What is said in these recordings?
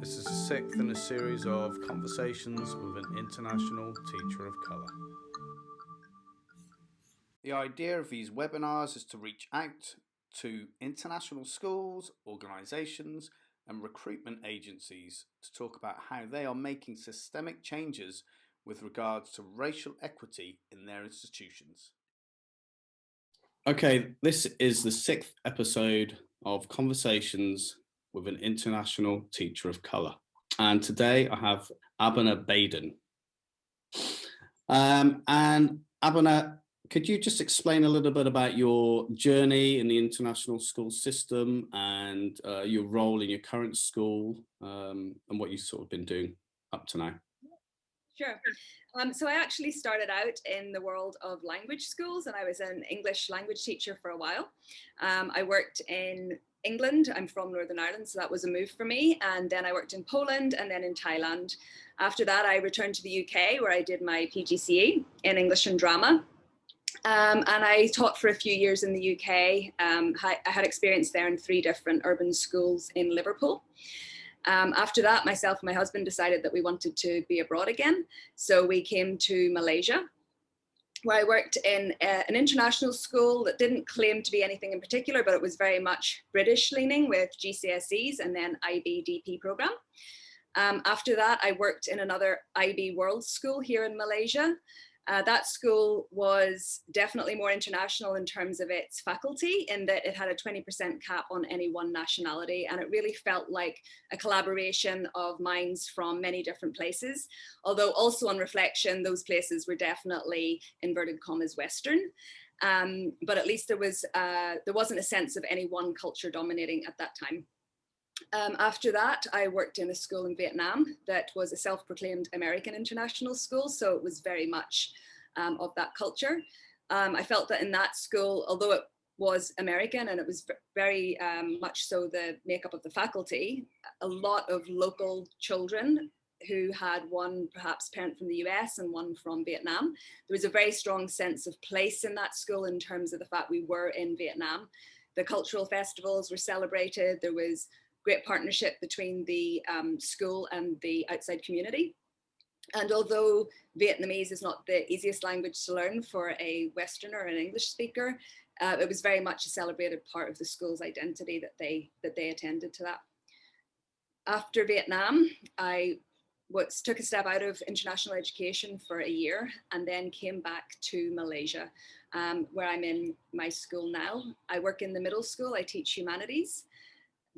This is the sixth in a series of conversations with an international teacher of colour. The idea of these webinars is to reach out to international schools, organisations and recruitment agencies to talk about how they are making systemic changes with regards to racial equity in their institutions. Okay, this is the sixth episode of Conversations with an International Teacher of Colour. And today I have Abena Baden. And Abena, could you just explain a little bit about your journey in the international school system and your role in your current school and what you've sort of been doing up to now? Sure. So I actually started out in the world of language schools, and I was an English language teacher for a while. I worked in England. I'm from Northern Ireland, so that was a move for me. And then I worked in Poland and then in Thailand. After that, I returned to the UK, where I did my PGCE in English and drama. And I taught for a few years in the UK. I had experience there in 3 different urban schools in Liverpool. After that, myself and my husband decided that we wanted to be abroad again. So we came to Malaysia, where I worked in an international school that didn't claim to be anything in particular, but it was very much British leaning with GCSEs and then IB DP program. After that, I worked in another IB World School here in Malaysia. That school was definitely more international in terms of its faculty, in that it had a 20% cap on any one nationality, and it really felt like a collaboration of minds from many different places, although also on reflection, those places were definitely, inverted commas, Western. But at least there wasn't a sense of any one culture dominating at that time. After that, I worked in a school in Vietnam that was a self-proclaimed American international school, so it was very much of that culture. I felt that in that school, although it was American and it was very much so the makeup of the faculty, a lot of local children who had one perhaps parent from the US and one from Vietnam. There was a very strong sense of place in that school in terms of the fact we were in Vietnam. The cultural festivals were celebrated. There was great partnership between the school and the outside community. And although Vietnamese is not the easiest language to learn for a Westerner or an English speaker, it was very much a celebrated part of the school's identity that they attended to that. After Vietnam, I took a step out of international education for a year and then came back to Malaysia, where I'm in my school now. I work in the middle school. I teach humanities.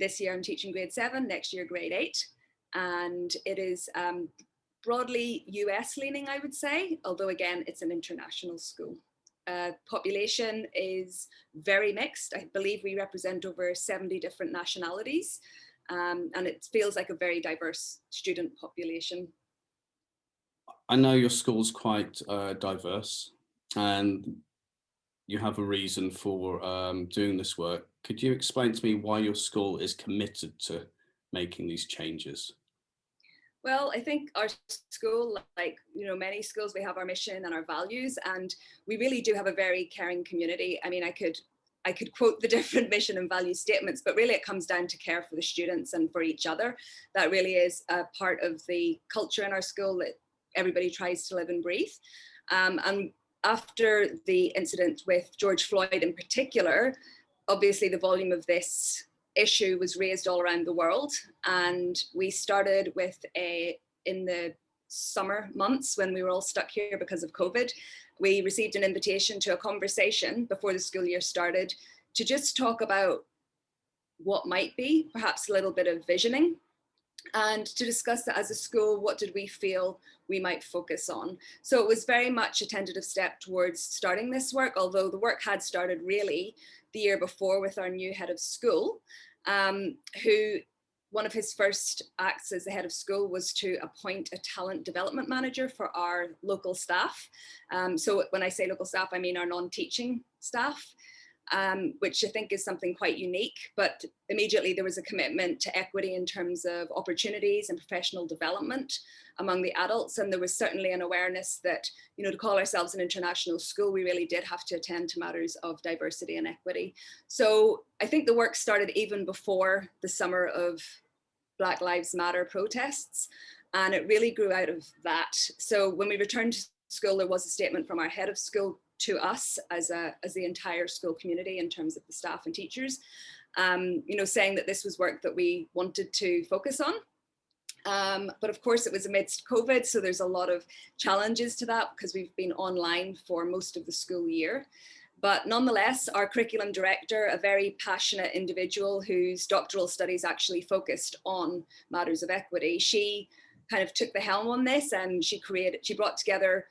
This year I'm teaching grade 7, next year grade 8. And it is broadly US leaning, I would say, although again, it's an international school. Population is very mixed. I believe we represent over 70 different nationalities. And it feels like a very diverse student population. I know your school's quite diverse and you have a reason for doing this work. Could you explain to me why your school is committed to making these changes? Well, I think our school, like many schools, we have our mission and our values, and we really do have a very caring community. I mean, I could quote the different mission and value statements, but really it comes down to care for the students and for each other. That really is a part of the culture in our school that everybody tries to live and breathe. And after the incident with George Floyd in particular, obviously the volume of this issue was raised all around the world. And we started with in the summer months when we were all stuck here because of COVID, we received an invitation to a conversation before the school year started to just talk about what might be, perhaps a little bit of visioning, and to discuss that as a school, what did we feel we might focus on? So it was very much a tentative step towards starting this work, although the work had started really the year before with our new head of school, who one of his first acts as the head of school was to appoint a talent development manager for our local staff. So when I say local staff, I mean our non-teaching staff. Which I think is something quite unique, but immediately there was a commitment to equity in terms of opportunities and professional development among the adults. And there was certainly an awareness that, to call ourselves an international school, we really did have to attend to matters of diversity and equity. So I think the work started even before the summer of Black Lives Matter protests. And it really grew out of that. So when we returned to school, there was a statement from our head of school to us as the entire school community in terms of the staff and teachers, saying that this was work that we wanted to focus on. But of course, it was amidst COVID, so there's a lot of challenges to that because we've been online for most of the school year. But nonetheless, our curriculum director, a very passionate individual whose doctoral studies actually focused on matters of equity, she kind of took the helm on this, and she brought together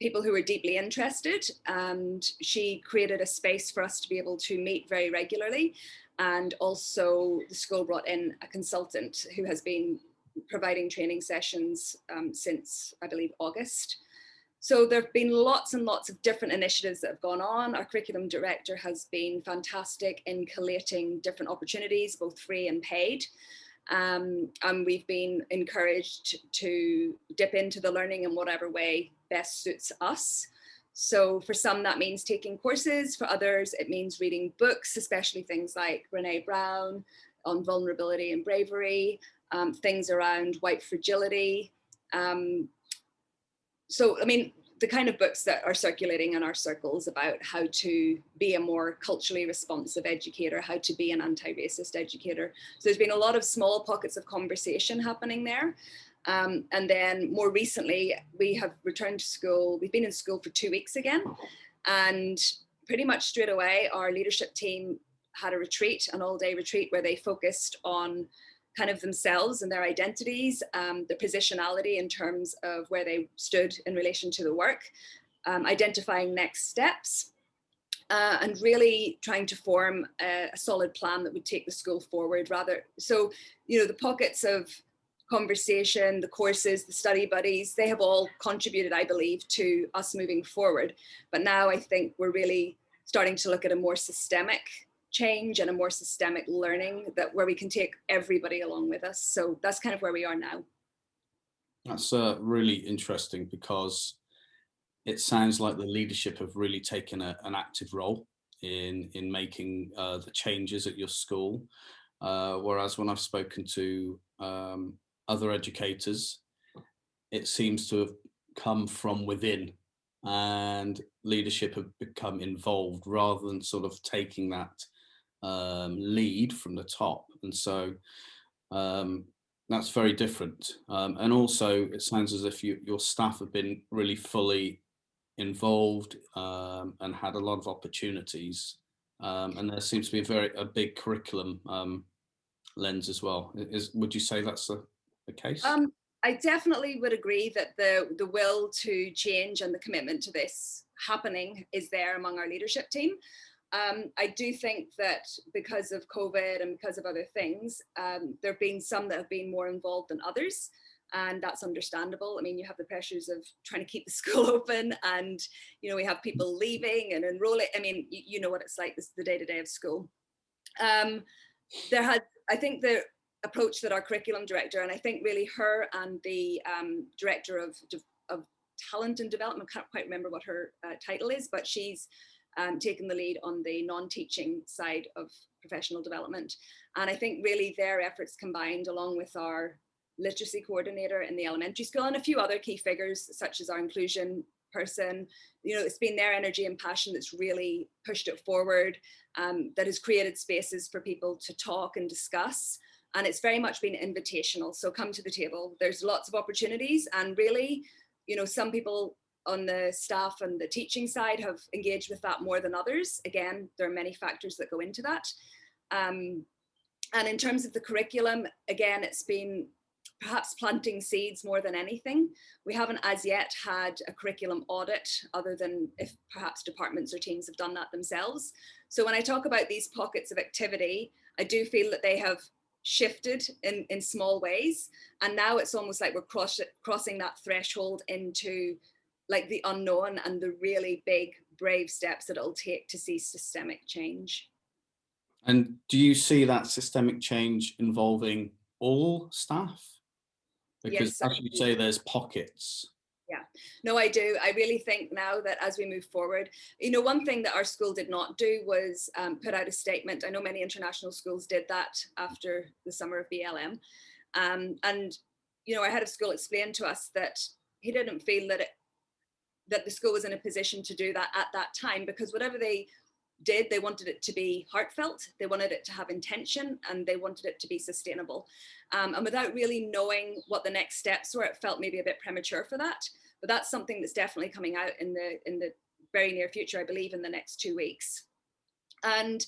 people who were deeply interested, and she created a space for us to be able to meet very regularly. And also the school brought in a consultant who has been providing training sessions since, I believe, August. So there have been lots and lots of different initiatives that have gone on. Our curriculum director has been fantastic in collating different opportunities, both free and paid. And we've been encouraged to dip into the learning in whatever way best suits us. So for some, that means taking courses. For others, it means reading books, especially things like Brené Brown on vulnerability and bravery, things around white fragility. So, I mean, the kind of books that are circulating in our circles about how to be a more culturally responsive educator, how to be an anti-racist educator. So there's been a lot of small pockets of conversation happening there. And then more recently, we have returned to school. We've been in school for 2 weeks again. And pretty much straight away, our leadership team had a retreat, an all-day retreat, where they focused on kind of themselves and their identities, their positionality in terms of where they stood in relation to the work, identifying next steps, and really trying to form a solid plan that would take the school forward rather. So, the pockets of conversation, the courses, the study buddies, they have all contributed, I believe, to us moving forward. But now I think we're really starting to look at a more systemic change and a more systemic learning where we can take everybody along with us. So that's kind of where we are now. That's really interesting because it sounds like the leadership have really taken an active role in making the changes at your school. Whereas when I've spoken to other educators, it seems to have come from within, and leadership have become involved rather than sort of taking that lead from the top. And so that's very different. And also, it sounds as if your staff have been really fully involved and had a lot of opportunities. And there seems to be a big curriculum lens as well. Would you say that's the case? I definitely would agree that the will to change and the commitment to this happening is there among our leadership team. I do think that because of COVID and because of other things, there have been some that have been more involved than others, and that's understandable. I mean, you have the pressures of trying to keep the school open, and we have people leaving and enrolling. I mean, you know what it's like. This is the day-to-day of school. I think the approach that our curriculum director, and I think really her and the director of talent and development, I can't quite remember what her title is, but she's taken the lead on the non-teaching side of professional development. And I think really their efforts combined, along with our literacy coordinator in the elementary school and a few other key figures, such as our inclusion person, it's been their energy and passion that's really pushed it forward, that has created spaces for people to talk and discuss. And it's very much been invitational. So come to the table. There's lots of opportunities, and really, some people on the staff and the teaching side have engaged with that more than others. Again, there are many factors that go into that. And in terms of the curriculum, again, it's been perhaps planting seeds more than anything. We haven't as yet had a curriculum audit, other than if perhaps departments or teams have done that themselves. So when I talk about these pockets of activity, I do feel that they have shifted in small ways. And now it's almost like we're crossing that threshold into like the unknown and the really big, brave steps that it'll take to see systemic change. And do you see that systemic change involving all staff? Because Yes, as you say, there's pockets. Yeah, no, I do. I really think now that as we move forward, one thing that our school did not do was put out a statement. I know many international schools did that after the summer of BLM. And, our head of school explained to us that he didn't feel that the school was in a position to do that at that time, because whatever they did, they wanted it to be heartfelt, they wanted it to have intention, and they wanted it to be sustainable. And without really knowing what the next steps were, it felt maybe a bit premature for that. But that's something that's definitely coming out in the very near future, I believe, in the next 2 weeks. And,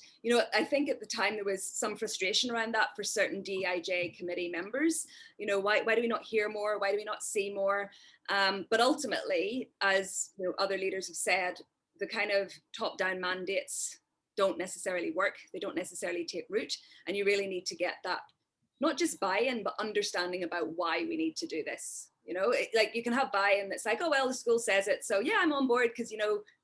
I think at the time there was some frustration around that for certain DEIJ committee members. Why do we not hear more? Why do we not see more? But ultimately, as other leaders have said, the kind of top-down mandates don't necessarily work. They don't necessarily take root. And you really need to get that, not just buy-in, but understanding about why we need to do this. Like you can have buy-in that's like, oh, well, the school says it, so yeah, I'm on board because,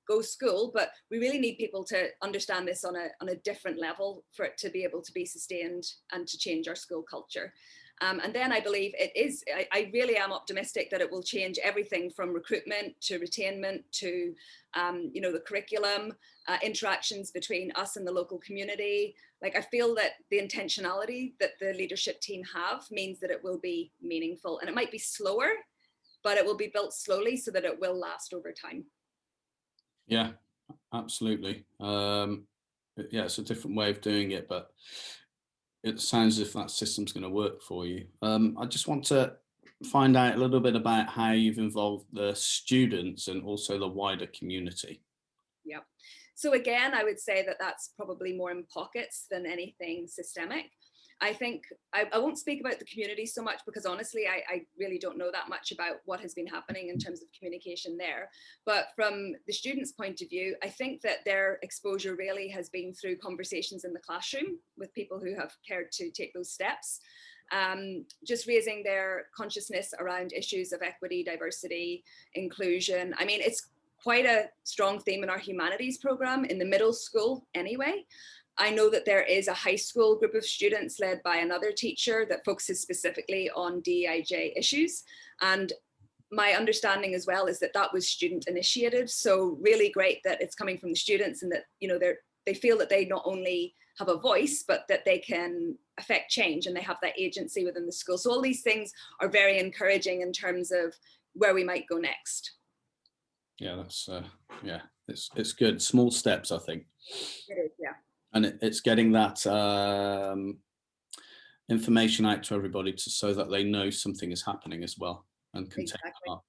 go school. But we really need people to understand this on a different level for it to be able to be sustained and to change our school culture. And then I believe I really am optimistic that it will change everything from recruitment to retainment to, the curriculum, interactions between us and the local community. Like, I feel that the intentionality that the leadership team have means that it will be meaningful, and it might be slower, but it will be built slowly so that it will last over time. Yeah, absolutely. Yeah, it's a different way of doing it, but it sounds as if that system's going to work for you. I just want to find out a little bit about how you've involved the students and also the wider community. Yeah. So again, I would say that that's probably more in pockets than anything systemic. I think I won't speak about the community so much because honestly, I really don't know that much about what has been happening in terms of communication there. But from the students' point of view, I think that their exposure really has been through conversations in the classroom with people who have cared to take those steps. Just raising their consciousness around issues of equity, diversity, inclusion. I mean, it's quite a strong theme in our humanities program in the middle school anyway. I know that there is a high school group of students led by another teacher that focuses specifically on DEIJ issues. And my understanding as well is that that was student initiated. So really great that it's coming from the students and that, they feel that they not only have a voice, but that they can affect change and they have that agency within the school. So all these things are very encouraging in terms of where we might go next. Yeah, that's it's good. Small steps, I think. It is, yeah. And it's getting that information out to everybody so that they know something is happening as well and can take part.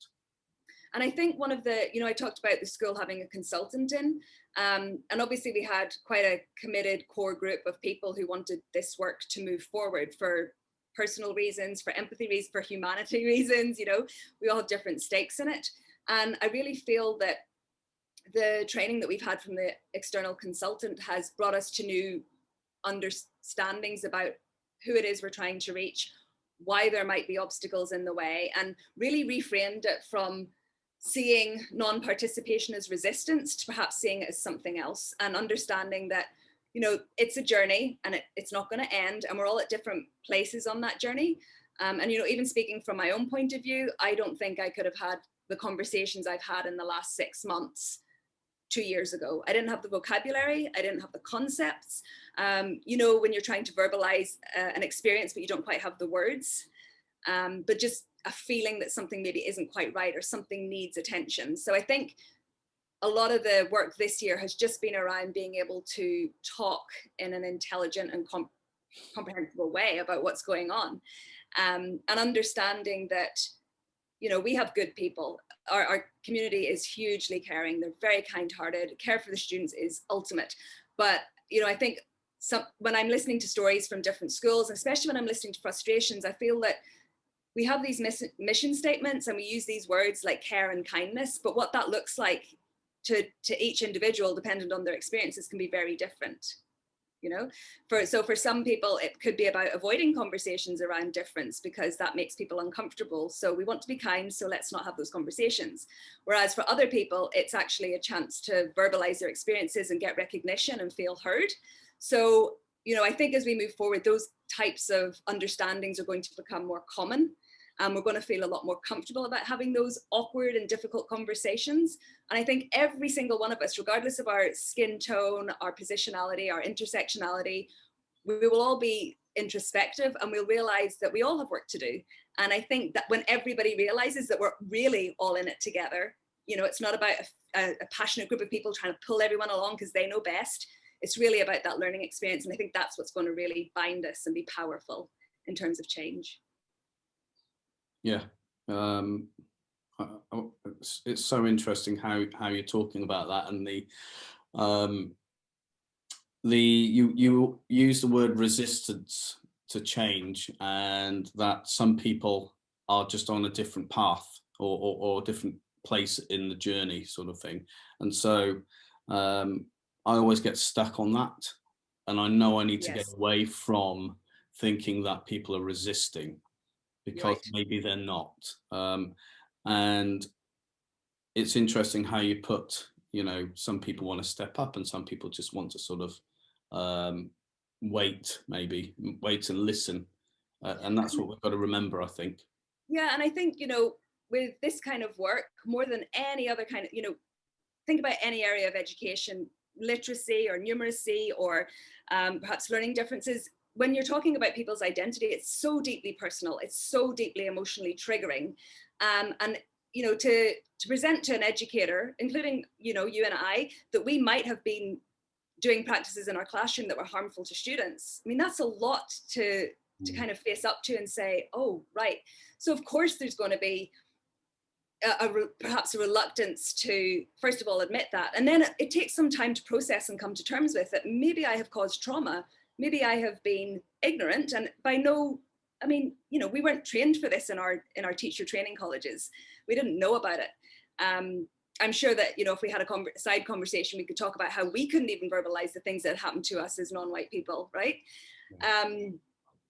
And I think one of the, I talked about the school having a consultant in, and obviously we had quite a committed core group of people who wanted this work to move forward for personal reasons, for empathy reasons, for humanity reasons. We all have different stakes in it. And I really feel that the training that we've had from the external consultant has brought us to new understandings about who it is we're trying to reach, why there might be obstacles in the way, and really reframed it from seeing non-participation as resistance to perhaps seeing it as something else, and understanding that, it's a journey and it's not going to end, and we're all at different places on that journey. And, even speaking from my own point of view, I don't think I could have had the conversations I've had in the last 6 months 2 years ago. I didn't have the vocabulary, I didn't have the concepts. When you're trying to verbalize an experience, but you don't quite have the words, but just a feeling that something maybe isn't quite right or something needs attention. So I think a lot of the work this year has just been around being able to talk in an intelligent and comprehensible way about what's going on, and understanding that, we have good people. Our community is hugely caring. They're very kind-hearted. Care for the students is ultimate. But, I think when I'm listening to stories from different schools, especially when I'm listening to frustrations, I feel that we have these mission statements and we use these words like care and kindness, but what that looks like to each individual, dependent on their experiences, can be very different. For some people, it could be about avoiding conversations around difference because that makes people uncomfortable. So we want to be kind, so let's not have those conversations. Whereas for other people, it's actually a chance to verbalize their experiences and get recognition and feel heard. So, I think as we move forward, those types of understandings are going to become more common. and we're going to feel a lot more comfortable about having those awkward and difficult conversations. And I think every single one of us, regardless of our skin tone, our positionality, our intersectionality, we will all be introspective, and we'll realize that we all have work to do. And I think that when everybody realizes that we're really all in it together, it's not about a passionate group of people trying to pull everyone along because they know best. It's really about that learning experience. And I think that's what's going to really bind us and be powerful in terms of change. Yeah. It's so interesting how you're talking about that, and you use the word resistance to change, and that some people are just on a different path or different place in the journey, sort of thing. And so I always get stuck on that, and I know I need to get away from thinking that people are resisting, because maybe they're not. And it's interesting how you put, some people want to step up and some people just want to sort of wait and listen. And that's what we've got to remember, I think. Yeah, and I think, with this kind of work, more than any other kind of, think about any area of education, literacy or numeracy or perhaps learning differences. When you're talking about people's identity, it's so deeply personal, it's so deeply emotionally triggering. And to present to an educator, including you and I, that we might have been doing practices in our classroom that were harmful to students, I mean, that's a lot to kind of face up to and say, oh, right. So of course there's going to be perhaps a reluctance to, first of all, admit that. And then it takes some time to process and come to terms with it. Maybe I have caused trauma. Maybe I have been ignorant. And we weren't trained for this in our teacher training colleges. We didn't know about it. I'm sure that, if we had a side conversation, we could talk about how we couldn't even verbalize the things that happened to us as non-white people, right?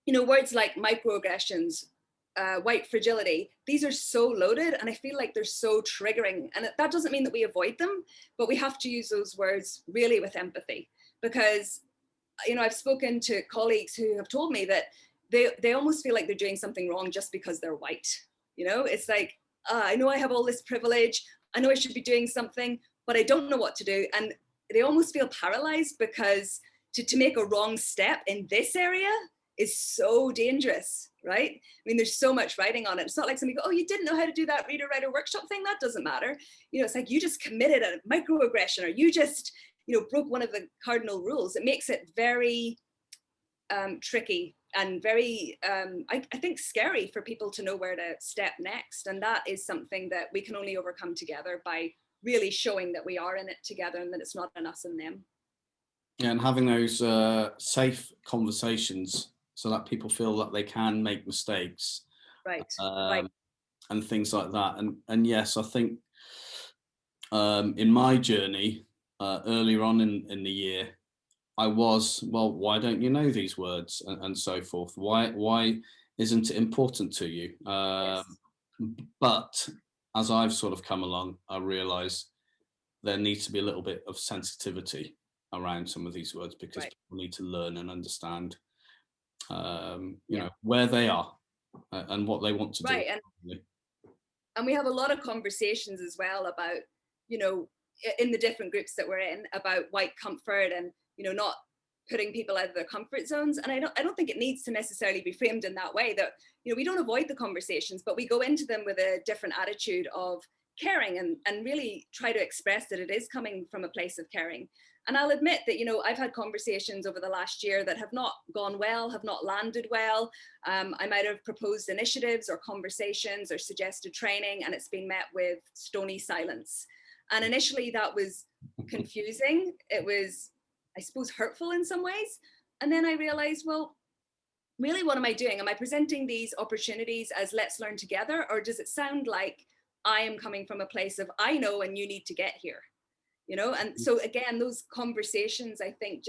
Words like microaggressions, white fragility, these are so loaded, and I feel like they're so triggering. And that doesn't mean that we avoid them, but we have to use those words really with empathy, because I've spoken to colleagues who have told me that they almost feel like they're doing something wrong just because they're white. It's like, I know I have all this privilege, I know I should be doing something, but I don't know what to do. And they almost feel paralyzed, because to make a wrong step in this area is so dangerous, right? I mean, there's so much writing on it. It's not like somebody go, oh, you didn't know how to do that reader writer workshop thing. That doesn't matter. It's like you just committed a microaggression, or you just, broke one of the cardinal rules. It makes it very tricky and very, I think, scary for people to know where to step next. And that is something that we can only overcome together by really showing that we are in it together and that it's not an us and them. Yeah, and having those safe conversations so that people feel that they can make mistakes, right. And things like that. And yes, I think in my journey earlier on in the year, I was, well, why don't you know these words, and so forth? Why isn't it important to you? But as I've sort of come along, I realise there needs to be a little bit of sensitivity around some of these words, because people need to learn and understand, where they are and what they want to do. And we have a lot of conversations as well about, in the different groups that we're in, about white comfort and, not putting people out of their comfort zones. And I don't think it needs to necessarily be framed in that way, that, we don't avoid the conversations, but we go into them with a different attitude of caring and really try to express that it is coming from a place of caring. And I'll admit that, I've had conversations over the last year that have not gone well, have not landed well. I might have proposed initiatives or conversations or suggested training, and it's been met with stony silence. And initially that was confusing. It was, I suppose, hurtful in some ways. And then I realized, well, really, what am I doing? Am I presenting these opportunities as let's learn together? Or does it sound like I am coming from a place of I know and you need to get here? And so again, those conversations, I think,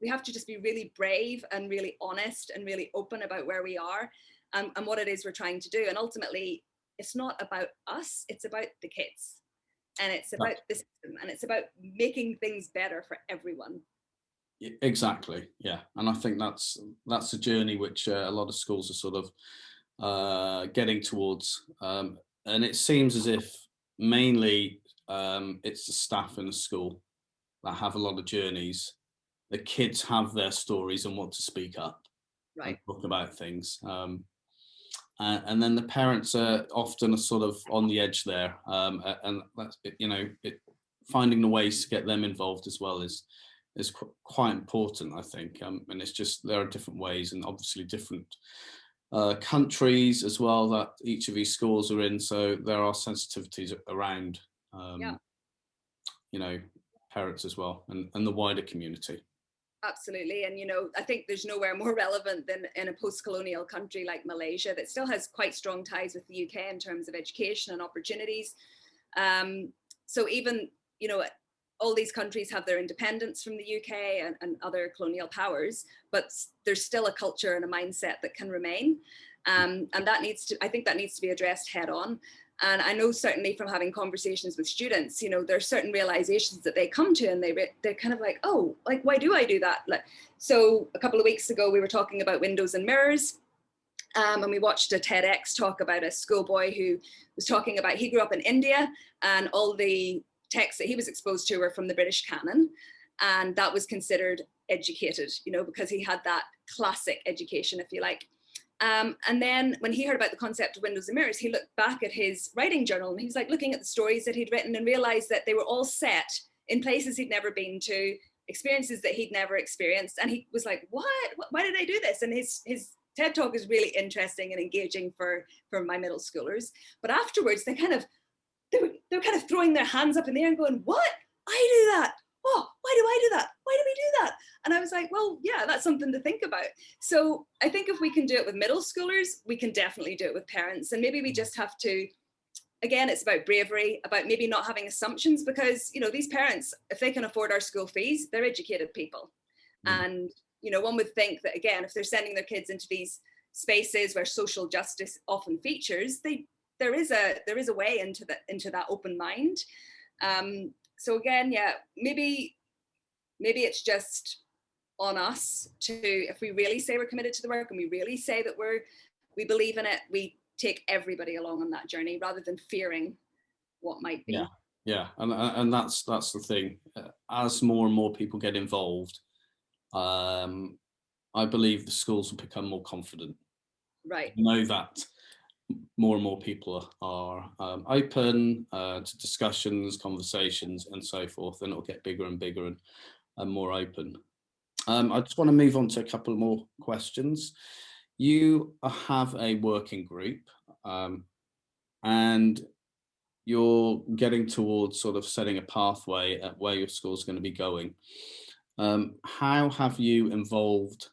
we have to just be really brave and really honest and really open about where we are and what it is we're trying to do. And ultimately, it's not about us, it's about the kids. And it's about the system, and it's about making things better for everyone. Exactly, yeah. And I think that's a journey which a lot of schools are sort of getting towards. And it seems as if mainly it's the staff in the school that have a lot of journeys. The kids have their stories and want to speak up and Right. talk about things. And then the parents are often sort of on the edge there, and that's finding the ways to get them involved as well is quite important, I think. And it's just there are different ways, and obviously different countries as well that each of these schools are in. So there are sensitivities around, Yeah. um, you know, parents as well, and the wider community. Absolutely. And, I think there's nowhere more relevant than in a post-colonial country like Malaysia that still has quite strong ties with the UK in terms of education and opportunities. So even, all these countries have their independence from the UK and other colonial powers, but there's still a culture and a mindset that can remain. And I think that needs to be addressed head on. And I know certainly from having conversations with students, there are certain realizations that they come to, and they're kind of like, oh, like, why do I do that? So a couple of weeks ago, we were talking about windows and mirrors. And we watched a TEDx talk about a schoolboy who was talking about, he grew up in India, and all the texts that he was exposed to were from the British canon. And that was considered educated, because he had that classic education, if you like. And then when he heard about the concept of windows and mirrors, he looked back at his writing journal, and he was like looking at the stories that he'd written and realized that they were all set in places he'd never been to, experiences that he'd never experienced. And he was like, what? Why did I do this? And his TED talk is really interesting and engaging for my middle schoolers. But afterwards, they were kind of throwing their hands up in the air and going, what? I do that. Oh, why do I do that? Why do we do that? And I was like, well, yeah, that's something to think about. So I think if we can do it with middle schoolers, we can definitely do it with parents. And maybe we just have to, again, it's about bravery, about maybe not having assumptions, because, these parents, if they can afford our school fees, they're educated people. Mm. And, one would think that, again, if they're sending their kids into these spaces where social justice often features, there is a way into that open mind. So again, yeah, maybe it's just on us to, if we really say we're committed to the work and we really say that we believe in it, we take everybody along on that journey rather than fearing what might be. Yeah, and that's the thing. As more and more people get involved, I believe the schools will become more confident. Right. Know that more and more people are open to discussions, conversations, and so forth, and it'll get bigger and bigger and more open. I just want to move on to a couple more questions. You have a working group, and you're getting towards sort of setting a pathway at where your school's going to be going. How have you involved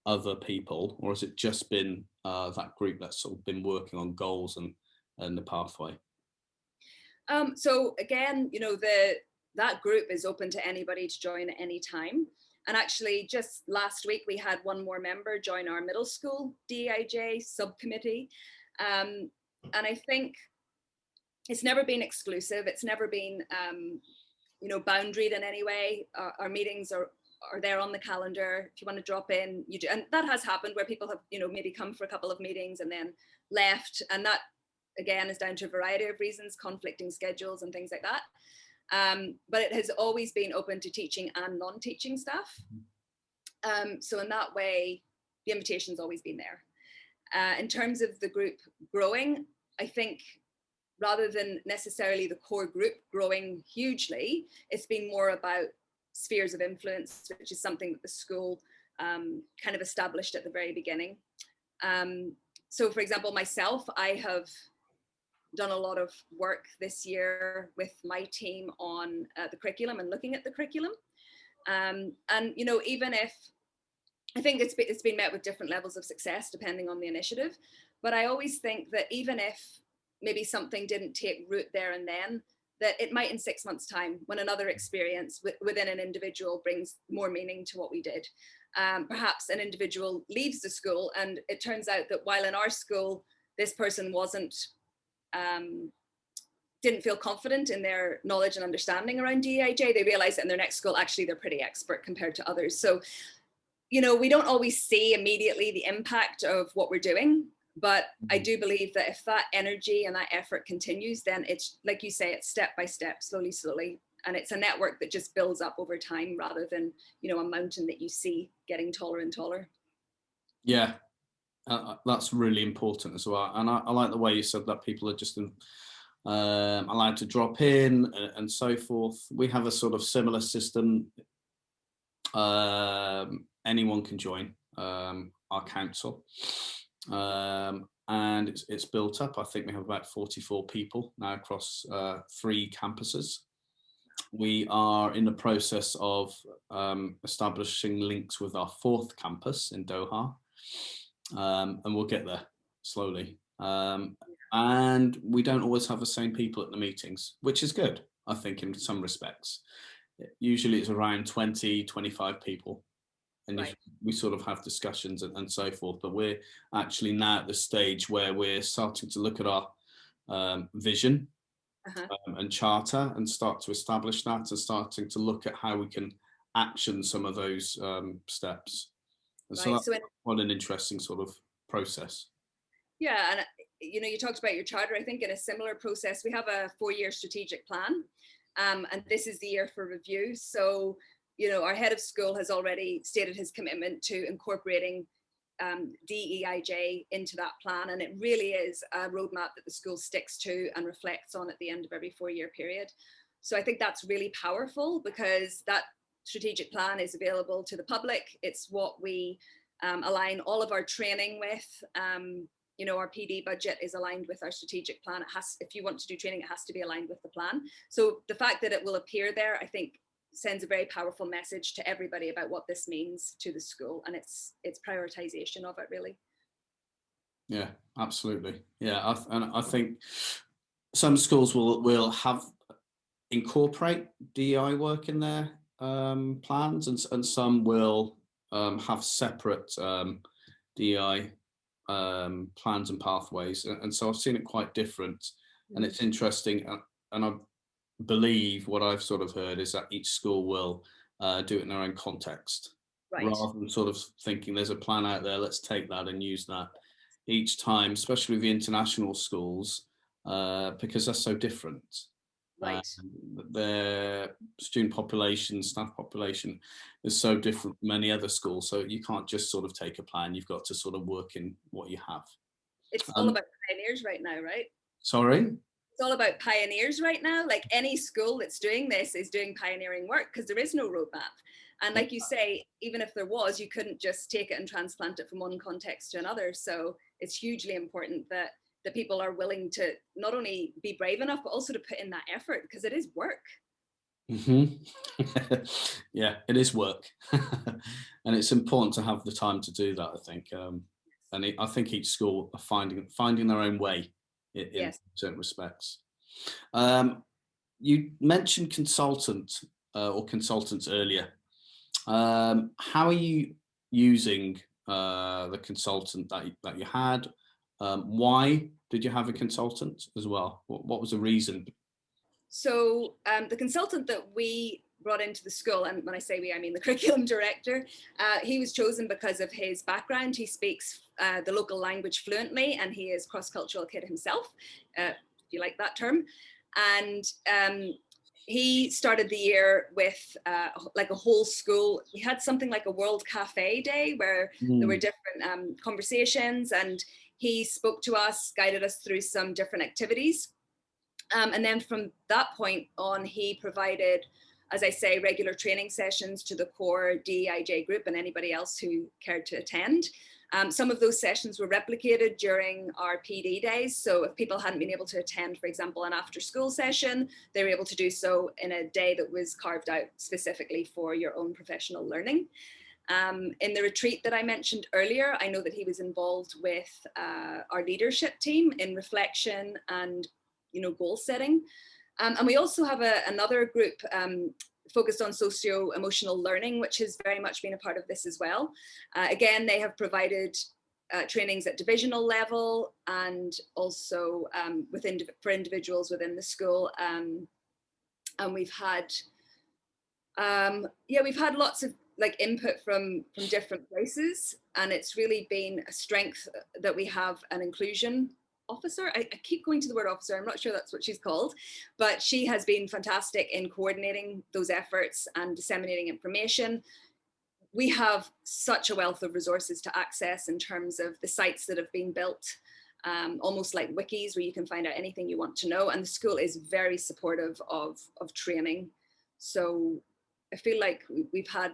other people, or has it just been that group that's sort of been working on goals and the pathway? So again, that group is open to anybody to join at any time. And actually, just last week, we had one more member join our middle school DEIJ subcommittee. And I think it's never been exclusive. It's never been, boundaried in any way. Our meetings are there on the calendar. If you want to drop in, you do. And that has happened where people have, maybe come for a couple of meetings and then left. And that, again, is down to a variety of reasons, conflicting schedules and things like that. But it has always been open to teaching and non-teaching staff. So in that way, the invitation's always been there. In terms of the group growing, I think rather than necessarily the core group growing hugely, it's been more about spheres of influence, which is something that the school kind of established at the very beginning. So for example, myself, I have done a lot of work this year with my team on the curriculum and looking at the curriculum. And, even if, I think it's been met with different levels of success depending on the initiative, but I always think that even if maybe something didn't take root there and then, that it might in 6 months' time, when another experience within an individual brings more meaning to what we did. Perhaps an individual leaves the school and it turns out that while in our school, this person didn't feel confident in their knowledge and understanding around DEIJ, they realized that in their next school, actually, they're pretty expert compared to others. So, we don't always see immediately the impact of what we're doing, But I do believe that if that energy and that effort continues, then it's like you say, it's step by step, slowly, slowly. And it's a network that just builds up over time rather than, you know, a mountain that you see getting taller and taller. Yeah, that's really important as well. And I like the way you said that people are just allowed to drop in and so forth. We have a sort of similar system. Anyone can join our council. And it's built up. I think we have about 44 people now across 3 campuses. We are in the process of establishing links with our 4th campus in Doha, and we'll get there slowly. And we don't always have the same people at the meetings, which is good, I think, in some respects. Usually it's around 20, 25 people, and Right. we sort of have discussions and so forth. But we're actually now at the stage where we're starting to look at our vision Uh-huh. and charter and start to establish that, and starting to look at how we can action some of those steps. And so Right. that's So, quite an interesting sort of process. yeah. And, you know, you talked about your charter. I think in a similar process, we have a 4-year strategic plan. And this is the year for review. So, you know, our head of school has already stated his commitment to incorporating DEIJ into that plan. And it really is a roadmap that the school sticks to and reflects on at the end of every 4-year period. So I think that's really powerful because that strategic plan is available to the public. It's what we align all of our training with. You know, our PD budget is aligned with our strategic plan. It has, if you want to do training, it has to be aligned with the plan. So the fact that it will appear there, I think, sends a very powerful message to everybody about what this means to the school, and it's prioritization of it, really. Yeah, absolutely. Yeah, and I think some schools will have incorporate DEI work in their plans, and some will have separate DEI plans and pathways. And so I've seen it quite different, and Mm. it's interesting. And I believe what I've sort of heard is that each school will do it in their own context, Right. rather than sort of thinking there's a plan out there, let's take that and use that each time, especially with the international schools, because they're so different. Uh, Right. their student population, staff population is so different from many other schools. So you can't just sort of take a plan. You've got to sort of work in what you have. It's all Um, about pioneers right now, right? sorry. It's all about pioneers right now. Like any school that's doing this is doing pioneering work because there is no roadmap. And like you say, even if there was, you couldn't just take it and transplant it from one context to another. So it's hugely important that the people are willing to not only be brave enough, but also to put in that effort because it is work. Hmm. Yeah, it is work, and it's important to have the time to do that. I think, I think each school are finding their own way in Yes. certain respects. Um, you mentioned consultant or consultants earlier. How are you using the consultant that you had? Why did you have a consultant as well? What was the reason? So the consultant that we brought into the school, and when I say we, I mean the curriculum director, he was chosen because of his background. He speaks the local language fluently, and he is cross-cultural kid himself, if you like that term. And he started the year with like a whole school. We had something like a World Cafe Day where there were Mm. different conversations, and he spoke to us, guided us through some different activities. And then from that point on, he provided, as I say, regular training sessions to the core DEIJ group and anybody else who cared to attend. Some of those sessions were replicated during our PD days. So if people hadn't been able to attend, for example, an after school session, they were able to do so in a day that was carved out specifically for your own professional learning. In the retreat that I mentioned earlier, I know that he was involved with our leadership team in reflection and goal setting. And we also have another group focused on socio-emotional learning, which has very much been a part of this as well. Again, they have provided trainings at divisional level and also for individuals within the school. And we've had, we've had lots of like input from different places. And it's really been a strength that we have an inclusion officer. I keep going to the word officer. I'm not sure that's what she's called, but she has been fantastic in coordinating those efforts and disseminating information. We have such a wealth of resources to access in terms of the sites that have been built, almost like wikis where you can find out anything you want to know. And the school is very supportive of training. So I feel like we've had,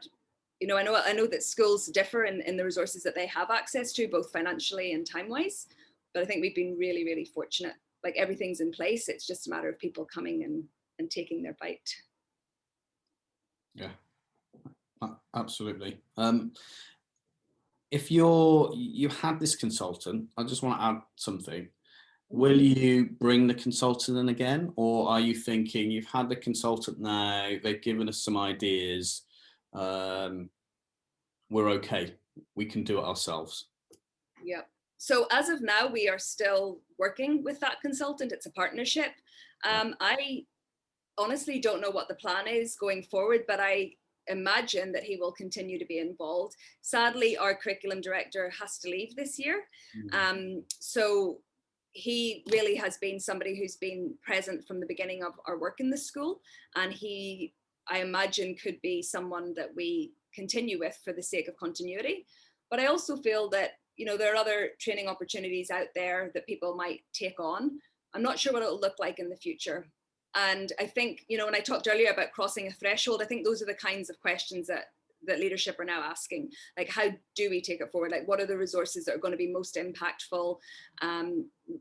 you know, I know that schools differ in the resources that they have access to, both financially and time-wise. But I think we've been really, really fortunate. Like everything's in place. It's just a matter of people coming and taking their bite. Yeah, absolutely. If you had this consultant, I just want to add something. Will you bring the consultant in again, or are you thinking you've had the consultant now, they've given us some ideas, we're okay, we can do it ourselves? Yeah. So as of now, we are still working with that consultant. It's a partnership. I honestly don't know what the plan is going forward, but I imagine that he will continue to be involved. Sadly, our curriculum director has to leave this year. So he really has been somebody who's been present from the beginning of our work in the school. And he, I imagine, could be someone that we continue with for the sake of continuity. But I also feel that, you know, there are other training opportunities out there that people might take on. I'm not sure what it'll look like in the future. And I think, you know, when I talked earlier about crossing a threshold, I think those are the kinds of questions that leadership are now asking. Like, how do we take it forward? Like, what are the resources that are going to be most impactful?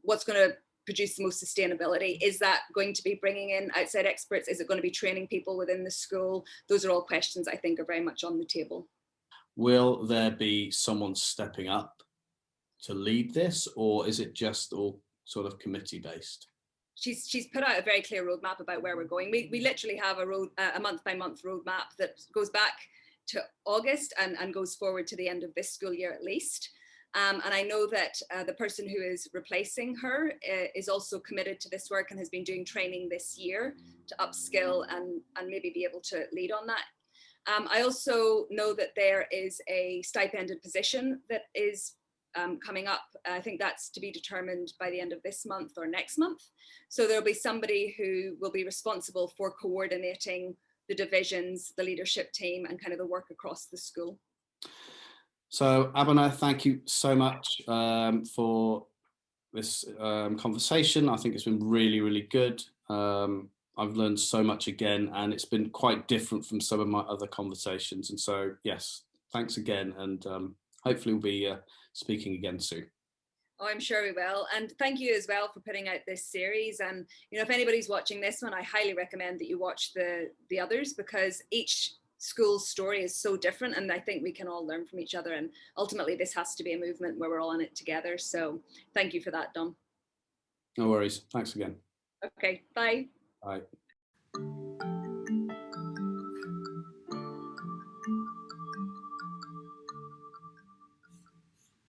What's going to produce the most sustainability? Is that going to be bringing in outside experts? Is it going to be training people within the school? Those are all questions I think are very much on the table. Will there be someone stepping up to lead this, or is it just all sort of committee based? She's put out a very clear roadmap about where we're going. We literally have a month by month roadmap that goes back to August and goes forward to the end of this school year at least. And I know that the person who is replacing her is also committed to this work and has been doing training this year to upskill and maybe be able to lead on that. I also know that there is a stipended position that is coming up. I think that's to be determined by the end of this month or next month. So there'll be somebody who will be responsible for coordinating the divisions, the leadership team, and kind of the work across the school. So Abena, thank you so much for this conversation. I think it's been really, really good. I've learned so much again, and it's been quite different from some of my other conversations. And so, yes, thanks again, and hopefully we'll be speaking again soon. Oh, I'm sure we will. And thank you as well for putting out this series. And, you know, if anybody's watching this one, I highly recommend that you watch the others, because each school's story is so different. And I think we can all learn from each other. And ultimately, this has to be a movement where we're all in it together. So thank you for that, Dom. No worries. Thanks again. Okay, bye. Bye.